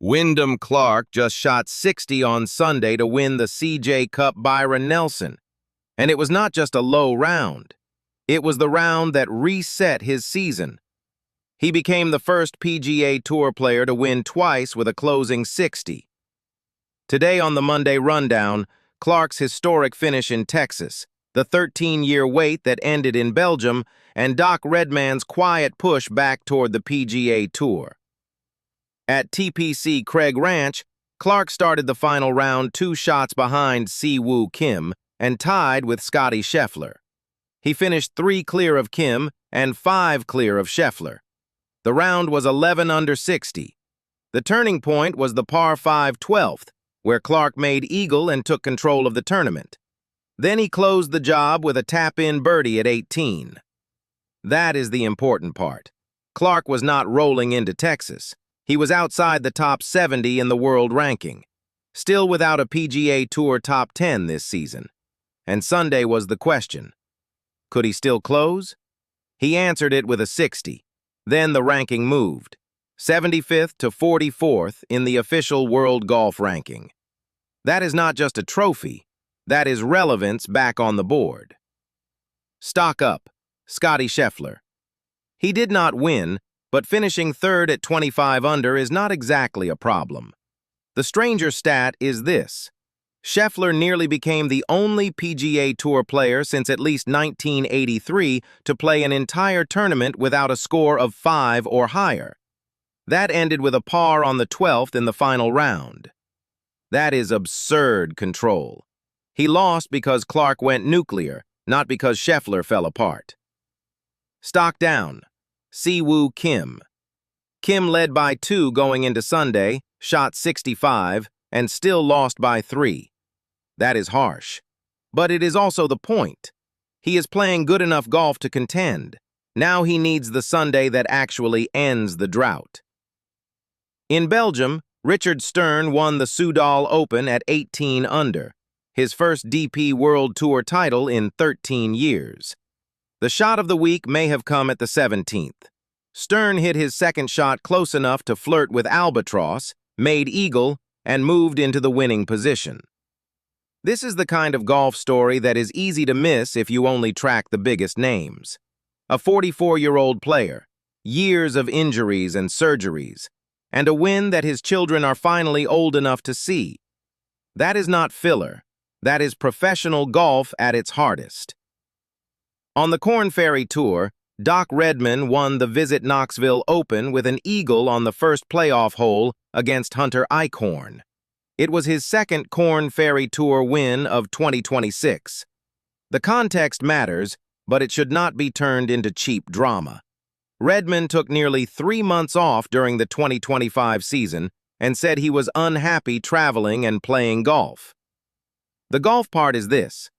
Wyndham Clark just shot 60 on Sunday to win the CJ Cup Byron Nelson. And it was not just a low round. It was the round that reset his season. He became the first PGA Tour player to win twice with a closing 60. Today on the Monday Rundown, Clark's historic finish in Texas, the 13-year wait that ended in Belgium, and Doc Redman's quiet push back toward the PGA Tour. At TPC Craig Ranch, Clark started the final round 2 shots behind Si-Woo Kim and tied with Scottie Scheffler. He finished 3 clear of Kim and 5 clear of Scheffler. The round was 11 under 60. The turning point was the par 5 12th, where Clark made eagle and took control of the tournament. Then he closed the job with a tap-in birdie at 18. That is the important part. Clark was not rolling into Texas. He was outside the top 70 in the world ranking, still without a PGA Tour top 10 this season. And Sunday was the question. Could he still close? He answered it with a 60. Then the ranking moved, 75th to 44th in the official world golf ranking. That is not just a trophy. That is relevance back on the board. Stock up, Scottie Scheffler. He did not win, but finishing third at 25 under is not exactly a problem. The stranger stat is this. Scheffler nearly became the only PGA Tour player since at least 1983 to play an entire tournament without a score of 5 or higher. That ended with a par on the 12th in the final round. That is absurd control. He lost because Clark went nuclear, not because Scheffler fell apart. Stock down. Si-Woo Kim. Kim led by 2 going into Sunday, shot 65, and still lost by 3. That is harsh. But it is also the point. He is playing good enough golf to contend. Now he needs the Sunday that actually ends the drought. In Belgium, Richard Stern won the Soudal Open at 18 under, his first DP World Tour title in 13 years. The shot of the week may have come at the 17th. Stern hit his second shot close enough to flirt with Albatross, made eagle, and moved into the winning position. This is the kind of golf story that is easy to miss if you only track the biggest names. A 44-year-old player, years of injuries and surgeries, and a win that his children are finally old enough to see. That is not filler. That is professional golf at its hardest. On the Korn Ferry Tour, Doc Redman won the Visit Knoxville Open with an eagle on the first playoff hole against Hunter Eichhorn. It was his second Korn Ferry Tour win of 2026. The context matters, but it should not be turned into cheap drama. Redman took nearly 3 months off during the 2025 season and said he was unhappy traveling and playing golf. The golf part is this.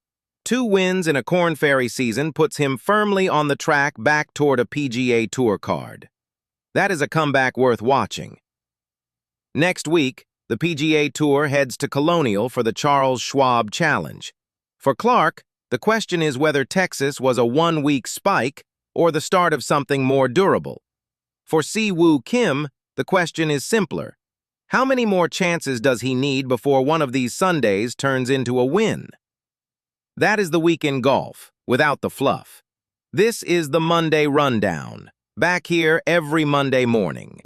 2 wins in a Korn Ferry season puts him firmly on the track back toward a PGA Tour card. That is a comeback worth watching. Next week, the PGA Tour heads to Colonial for the Charles Schwab Challenge. For Clark, the question is whether Texas was a 1-week spike or the start of something more durable. For Si-Woo Kim, the question is simpler. How many more chances does he need before one of these Sundays turns into a win? That is the week in golf, without the fluff. This is the Monday Rundown, back here every Monday morning.